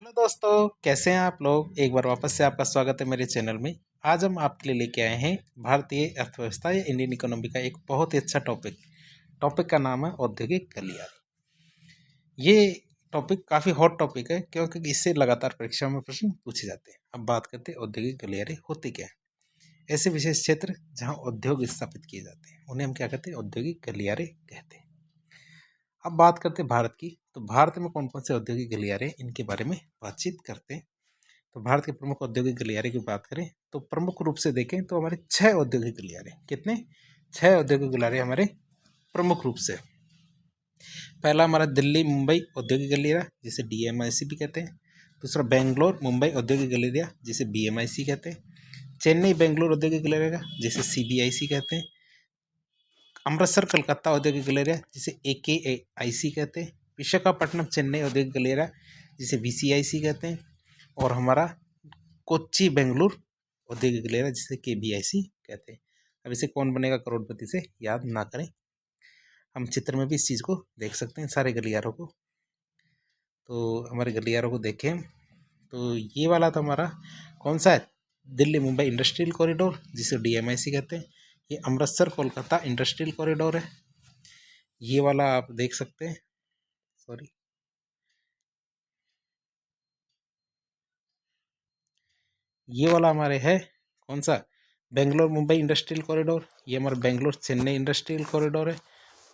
Hello दोस्तों, कैसे हैं आप लोग। एक बार वापस से आपका स्वागत है मेरे चैनल में। आज हम आपके लिए लेके आए हैं भारतीय अर्थव्यवस्था या इंडियन इकोनॉमी का एक बहुत ही अच्छा टॉपिक का नाम है औद्योगिक गलियारे। ये टॉपिक काफ़ी हॉट टॉपिक है क्योंकि इससे लगातार परीक्षा में प्रश्न पूछे जाते हैं। अब बात करते हैं औद्योगिक गलियारे होते क्या है। ऐसे विशेष क्षेत्र जहाँ उद्योग स्थापित किए जाते हैं उन्हें हम क्या कहते हैं, औद्योगिक गलियारे कहते हैं। अब बात करते हैं भारत की, तो भारत में कौन कौन से औद्योगिक गलियारे इनके बारे में बातचीत करते हैं। तो भारत के प्रमुख औद्योगिक गलियारे की बात करें तो प्रमुख रूप से देखें तो हमारे 6 औद्योगिक गलियारे, कितने, 6 औद्योगिक गलियारे हमारे प्रमुख रूप से। पहला हमारा दिल्ली मुंबई औद्योगिक गलियारा जिसे DMIC भी कहते हैं। दूसरा बेंगलोर मुंबई औद्योगिक गलियारा जिसे BMIC कहते हैं। चेन्नई बेंगलोर औद्योगिक गलियारा जिसे CBIC कहते हैं। अमृतसर कलकत्ता औद्योगिक गलियारा जिसे AKAIC कहते हैं। विशाखापट्टनम चेन्नई औद्योगिक गलियारा जिसे VCIC कहते हैं। और हमारा कोच्चि बेंगलुरु औद्योगिक गलियारा जिसे KBIC कहते हैं। अब इसे कौन बनेगा करोड़पति से याद ना करें, हम चित्र में भी इस चीज़ को देख सकते हैं सारे गलियारों को। तो हमारे गलियारों को देखें तो ये वाला तो हमारा कौन सा है, दिल्ली मुंबई इंडस्ट्रियल कॉरिडोर जिसे DMIC कहते हैं। ये अमृतसर कोलकाता इंडस्ट्रियल कॉरिडोर है। ये वाला आप देख सकते हैं, सॉरी, ये वाला हमारे है कौन सा, बेंगलोर मुंबई इंडस्ट्रियल कॉरिडोर। ये हमारा बेंगलोर चेन्नई इंडस्ट्रियल कॉरिडोर है।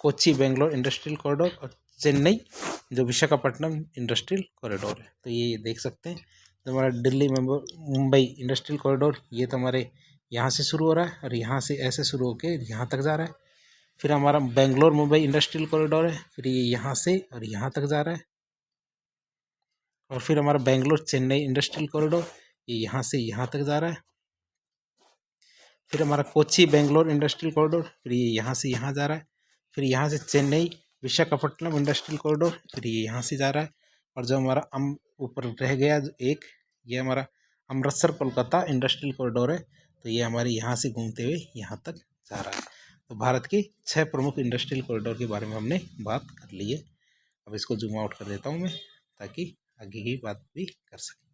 कोच्चि बेंगलोर इंडस्ट्रियल कॉरिडोर और चेन्नई जो विशाखापट्टनम इंडस्ट्रियल कॉरिडोर है। तो ये देख सकते हैं तो हमारा दिल्ली मुंबई इंडस्ट्रियल कॉरिडोर ये तो हमारे यहाँ से शुरू हो रहा है और यहाँ से ऐसे शुरू होकर यहाँ तक जा रहा है। फिर हमारा बेंगलोर मुंबई इंडस्ट्रियल कॉरिडोर है, फिर ये यहाँ से और यहाँ तक जा रहा है। और फिर हमारा बेंगलोर चेन्नई इंडस्ट्रियल कॉरिडोर ये यहाँ से यहाँ तक जा रहा है। फिर हमारा कोच्चि बेंगलोर इंडस्ट्रियल कॉरिडोर, फिर ये यहाँ से यहाँ जा रहा है। फिर यहाँ से चेन्नई विशाखापट्टनम इंडस्ट्रियल कॉरिडोर, फिर ये यहाँ से जा रहा है। और जो हमारा ऊपर रह गया जो एक, ये हमारा अमृतसर कोलकाता इंडस्ट्रियल कॉरिडोर है। तो ये हमारे यहाँ से घूमते हुए यहाँ तक जा रहा है। तो भारत के 6 प्रमुख इंडस्ट्रियल कॉरिडोर के बारे में हमने बात कर ली है। अब इसको जूम आउट कर देता हूँ मैं ताकि आगे की बात भी कर सकें।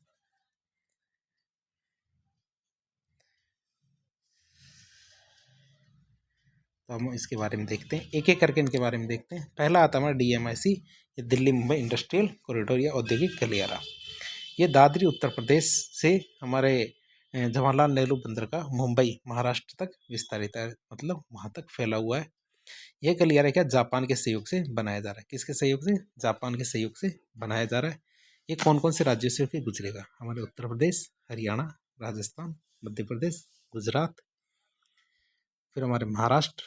तो हम इसके बारे में देखते हैं, एक एक करके इनके बारे में देखते हैं। पहला आता है हमारा DMIC, ये दिल्ली मुंबई इंडस्ट्रियल कॉरिडोर या औद्योगिक गलियारा। ये दादरी उत्तर प्रदेश से हमारे जवाहरलाल नेहरू बंदरगाह मुंबई महाराष्ट्र तक विस्तारित है, मतलब वहाँ तक फैला हुआ है। यह गलियारा क्या जापान के सहयोग से बनाया जा रहा है, किसके सहयोग से, जापान के सहयोग से बनाया जा रहा है। ये कौन कौन से राज्यों से होकर गुजरेगा, हमारे उत्तर प्रदेश, हरियाणा, राजस्थान, मध्य प्रदेश, गुजरात, फिर हमारे महाराष्ट्र,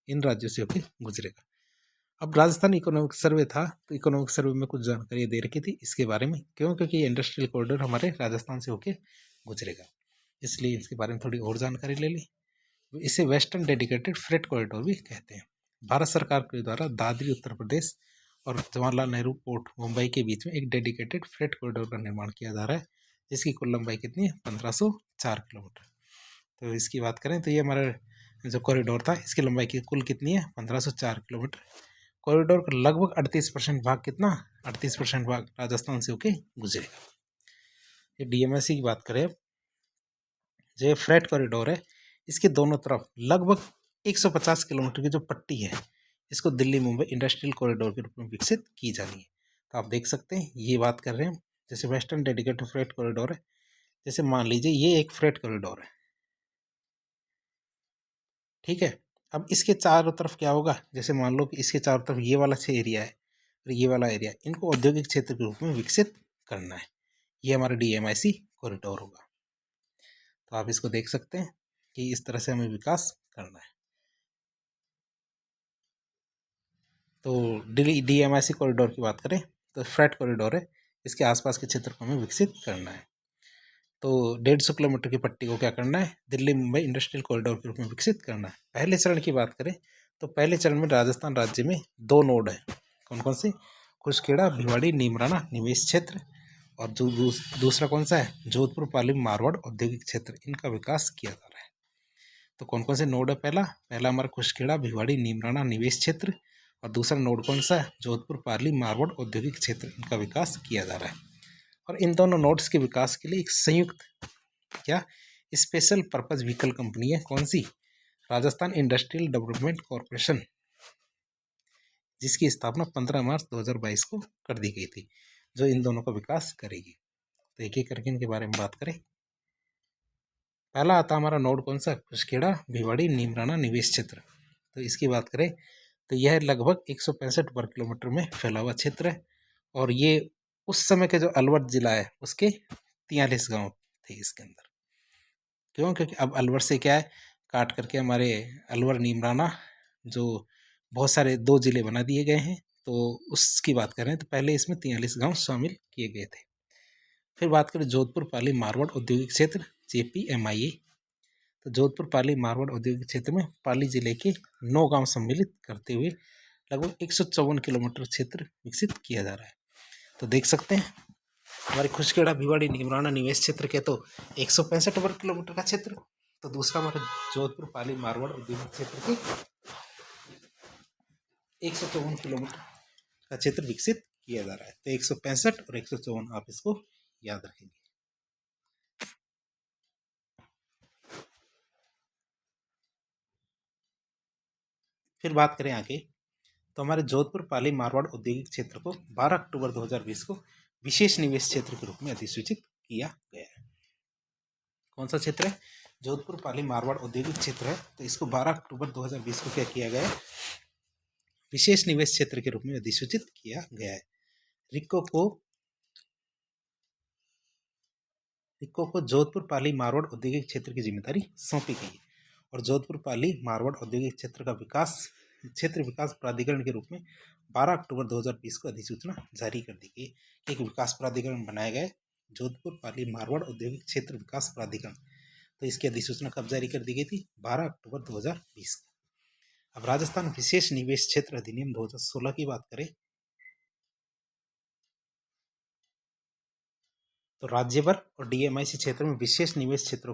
इन राज्यों से होकर गुजरेगा। अब राजस्थान इकोनॉमिक सर्वे था, तो इकोनॉमिक सर्वे में कुछ जानकारी दे रखी थी इसके बारे में, क्यों, क्योंकि ये इंडस्ट्रियल कॉरिडोर हमारे राजस्थान से होकर गुजरेगा, इसलिए इसके बारे में थोड़ी और जानकारी ले ली। इसे वेस्टर्न डेडिकेटेड फ्रेट कॉरिडोर भी कहते हैं। भारत सरकार के द्वारा दादरी उत्तर प्रदेश और जवाहरलाल नेहरू पोर्ट मुंबई के बीच में एक डेडिकेटेड फ्रेट कॉरिडोर का निर्माण किया जा रहा है, जिसकी कुल लंबाई कितनी है, 1504 किलोमीटर। तो इसकी बात करें तो ये हमारा जो कॉरिडोर था इसकी लंबाई की कुल कितनी है, 1504 किलोमीटर। कॉरिडोर का लगभग 38% भाग, कितना, 38% भाग राजस्थान से होके गुजरेगा। ये DMIC की बात करें, जो फ्रेट कॉरिडोर है इसके दोनों तरफ लगभग 150 किलोमीटर की जो पट्टी है, इसको दिल्ली मुंबई इंडस्ट्रियल कॉरिडोर के रूप में विकसित की जानी है। तो आप देख सकते हैं ये बात कर रहे हैं, जैसे वेस्टर्न डेडिकेटेड फ्रेट कॉरिडोर है, जैसे मान लीजिए ये एक फ्रेट कॉरिडोर है, ठीक है। अब इसके चारों तरफ क्या होगा, जैसे मान लो कि इसके चारों तरफ ये वाला एरिया है और ये वाला एरिया, इनको औद्योगिक क्षेत्र के रूप में विकसित करना है। ये हमारा DMIC कॉरिडोर होगा। तो आप इसको देख सकते हैं कि इस तरह से हमें विकास करना है। तो DMIC कॉरिडोर की बात करें तो फ्रेट कॉरिडोर है, इसके आसपास के क्षेत्र को हमें विकसित करना है। तो 150 किलोमीटर की पट्टी को क्या करना है, दिल्ली मुंबई इंडस्ट्रियल कॉरिडोर के रूप में विकसित करना है। पहले चरण की बात करें तो पहले चरण में राजस्थान राज्य में 2 नोड है, कौन कौन से, कुशखेड़ा भिवाड़ी नीमराना निवेश क्षेत्र, और जो दूसरा कौन सा है, जोधपुर पाली मारवाड़ औद्योगिक क्षेत्र, इनका विकास किया जा रहा है। तो कौन कौन से नोड है, पहला हमारा कुशखेड़ा भिवाड़ी नीमराना निवेश क्षेत्र, और दूसरा नोड कौन सा है, जोधपुर पाली मारवाड़ औद्योगिक क्षेत्र, इनका विकास किया जा रहा है। और इन दोनों नोड्स के विकास के लिए एक संयुक्त क्या स्पेशल पर्पज व्हीकल कंपनी है, कौन सी? राजस्थान इंडस्ट्रियल डेवलपमेंट कॉरपोरेशन, जिसकी स्थापना 15 मार्च 2022 को कर दी गई थी, जो इन दोनों का विकास करेगी। तो एक एक करके इनके बारे में बात करें। पहला आता हमारा नोड कौन सा? खुशखेड़ा भिवाड़ी नीमराना निवेश क्षेत्र। तो इसकी बात करें तो यह लगभग 165 वर्ग किलोमीटर में फैला हुआ क्षेत्र है, और ये उस समय के जो अलवर जिला है उसके 43 गांव थे इसके अंदर। क्यों? क्योंकि अब अलवर से क्या है, काट करके हमारे अलवर नीमराना जो बहुत सारे 2 जिले बना दिए गए हैं, तो उसकी बात करें तो पहले इसमें 43 गांव शामिल किए गए थे। फिर बात करें जोधपुर पाली मारवाड़ औद्योगिक क्षेत्र JPMIA। तो जोधपुर पाली मारवाड़ औद्योगिक क्षेत्र में पाली जिले के 9 गांव सम्मिलित करते हुए लगभग 154 किलोमीटर क्षेत्र विकसित किया जा रहा है। तो देख सकते हैं हमारे खुशखेड़ा भिवाड़ी नीमराना निवेश क्षेत्र के तो 165 वर्ग किलोमीटर का क्षेत्र, तो दूसरा हमारे जोधपुर पाली मारवाड़ औद्योगिक क्षेत्र के 154 किलोमीटर का क्षेत्र विकसित किया जा रहा है। तो 165 और 154 आप इसको याद रखेंगे। फिर बात करें आगे, तो हमारे जोधपुर पाली मारवाड़ औद्योगिक क्षेत्र को 12 अक्टूबर 2020 को विशेष निवेश क्षेत्र के रूप में अधिसूचित किया गया है। कौन सा क्षेत्र है? जोधपुर पाली मारवाड़ औद्योगिक क्षेत्र है, तो इसको 12 अक्टूबर 2020 को क्या किया गया है? विशेष निवेश क्षेत्र के रूप में अधिसूचित किया गया है। रिको को जोधपुर पाली मारवाड़ औद्योगिक क्षेत्र की जिम्मेदारी सौंपी गई है, और जोधपुर पाली मारवाड़ औद्योगिक क्षेत्र का क्षेत्र विकास प्राधिकरण के रूप में 12 अक्टूबर 2020 को अधिसूचना जारी कर दी गई। एक विकास प्राधिकरण बनाया गया है, जोधपुर पाली मारवाड़ औद्योगिक क्षेत्र विकास प्राधिकरण। तो इसकी अधिसूचना कब जारी कर दी गई थी? 12 अक्टूबर 2020 को। अब राजस्थान विशेष निवेश क्षेत्र अधिनियम 2016 की बात करें तो राज्य भर और DMIC क्षेत्र में विशेष निवेश क्षेत्रों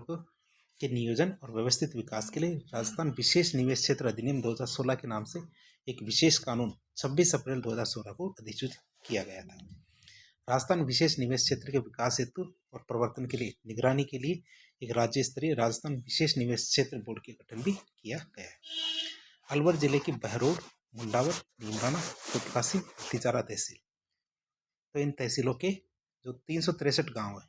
के नियोजन और व्यवस्थित विकास के लिए राजस्थान विशेष निवेश क्षेत्र अधिनियम 2016 के नाम से एक विशेष कानून 26 अप्रैल 2016 को अधिसूचित किया गया था। राजस्थान विशेष निवेश क्षेत्र के विकास हेतु और प्रवर्तन के लिए निगरानी के लिए एक राज्य स्तरीय राजस्थान विशेष निवेश क्षेत्र बोर्ड का गठन भी किया गया है। अलवर जिले की बहरोड, मुंडावर, नीमराना, उत्तरकाशी, तिचारा तहसील, तो इन तहसीलों के जो 363 गांव है,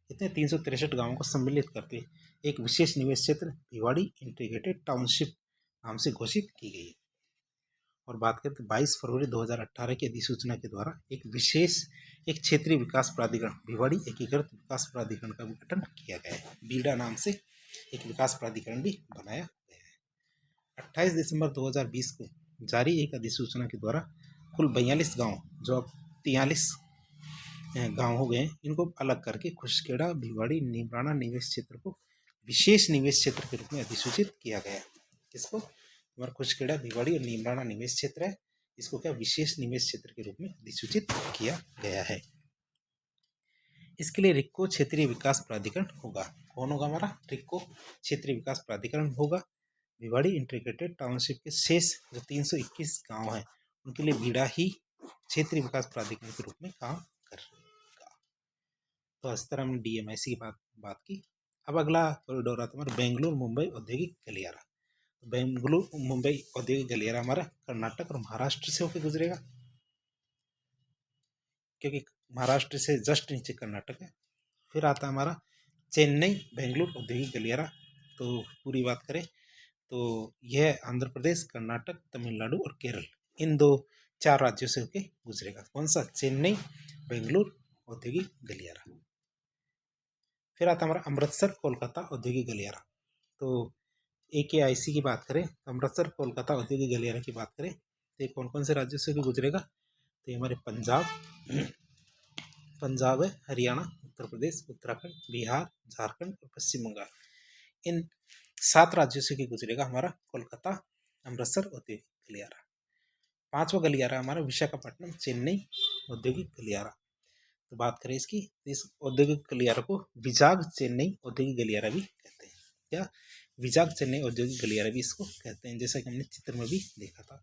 इतने 363 गांवों को सम्मिलित करते एक विशेष निवेश क्षेत्र भिवाड़ी इंटीग्रेटेड टाउनशिप नाम से घोषित की गई है। और बात करें तो 22 फरवरी 2018 की अधिसूचना के द्वारा एक क्षेत्रीय विकास प्राधिकरण भिवाड़ी एकीकृत विकास प्राधिकरण का गठन किया गया है। बीडा नाम से एक विकास प्राधिकरण भी बनाया गया है। 28 दिसंबर 2020 को जारी एक अधिसूचना के द्वारा कुल 42 गाँव जो अब 43 गांव हो गए, इनको अलग करके खुशखेड़ा भिवाड़ी नीमराना निवेश क्षेत्र को विशेष निवेश क्षेत्र के रूप में अधिसूचित किया गया। किसको? हमारा खुशखेड़ा भिवाड़ी और नीमराना निवेश क्षेत्र है, इसको क्या विशेष निवेश क्षेत्र के रूप में अधिसूचित किया गया है। इसके लिए रिक्को क्षेत्रीय विकास प्राधिकरण होगा। कौन होगा? हमारा रिक्को क्षेत्रीय विकास प्राधिकरण होगा। भिवाड़ी इंटीग्रेटेड टाउनशिप के शेष जो 321 गाँव हैं उनके लिए बीडा ही क्षेत्रीय विकास प्राधिकरण के रूप में काम कर रहे हैं। तो इस तरह हमने DMIC की बात की। अब अगला कॉरिडोर आता है हमारा बेंगलुरु मुंबई औद्योगिक गलियारा। बेंगलुरु मुंबई औद्योगिक गलियारा हमारा कर्नाटक और महाराष्ट्र से होकर गुजरेगा, क्योंकि महाराष्ट्र से जस्ट नीचे कर्नाटक है। फिर आता है हमारा चेन्नई बेंगलुरु औद्योगिक गलियारा। तो पूरी बात करें तो यह आंध्र प्रदेश, कर्नाटक, तमिलनाडु और केरल, इन 4 राज्यों से होकर गुजरेगा। कौन सा? चेन्नई बेंगलुरु औद्योगिक गलियारा। फिर आता हमारा अमृतसर कोलकाता औद्योगिक गलियारा। तो AKIC की बात करें, अमृतसर कोलकाता औद्योगिक गलियारा की बात करें तो ये कौन कौन से राज्यों से गुजरेगा? तो ये हमारे पंजाब है, हरियाणा, उत्तर प्रदेश, उत्तराखंड, बिहार, झारखंड और पश्चिम बंगाल, इन 7 राज्यों से गुजरेगा हमारा कोलकाता अमृतसर औद्योगिक गलियारा। 5वां गलियारा हमारा विशाखापट्टनम चेन्नई औद्योगिक गलियारा। तो बात करें इसकी, इस औद्योगिक गलियारा को विजाग चेन्नई औद्योगिक गलियारा भी कहते हैं। क्या? विजाग चेन्नई औद्योगिक गलियारा भी इसको कहते हैं, जैसा कि हमने चित्र में भी देखा था।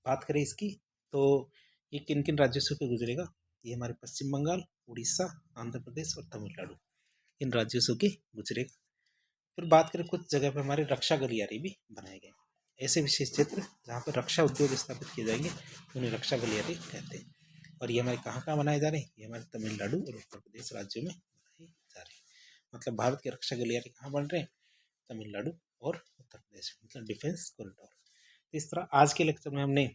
बात करें इसकी तो ये किन किन राज्यों से गुजरेगा? ये हमारे पश्चिम बंगाल, उड़ीसा, आंध्र प्रदेश और तमिलनाडु, इन राज्यों से होके गुजरेगा। फिर बात करें कुछ जगह पे हमारे रक्षा गलियारे भी बनाए गए। ऐसे विशेष क्षेत्र जहाँ पर रक्षा उद्योग स्थापित किए जाएंगे उन्हें रक्षा गलियारे कहते हैं। और ये हमारे कहाँ कहाँ बनाए जा रहे हैं? ये हमारे तमिलनाडु और उत्तर प्रदेश राज्यों में बनाए जा रहे हैं। मतलब भारत के रक्षा गलियारे कहाँ बन रहे हैं? तमिलनाडु और उत्तर प्रदेश, मतलब डिफेंस कॉरिडोर। इस तरह आज के लेक्चर में हमने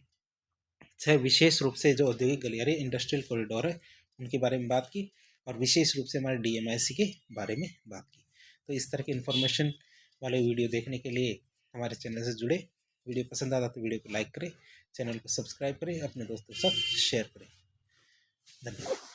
6 विशेष रूप से जो औद्योगिक गलियारे इंडस्ट्रियल कॉरिडोर है उनके बारे में बात की, और विशेष रूप से हमारे DMIC के बारे में बात की। तो इस तरह के इन्फॉर्मेशन वाले वीडियो देखने के लिए हमारे चैनल से जुड़े। वीडियो पसंद आता तो वीडियो को लाइक करें, चैनल को सब्सक्राइब करें, अपने दोस्तों के साथ शेयर करें। धन्यवाद।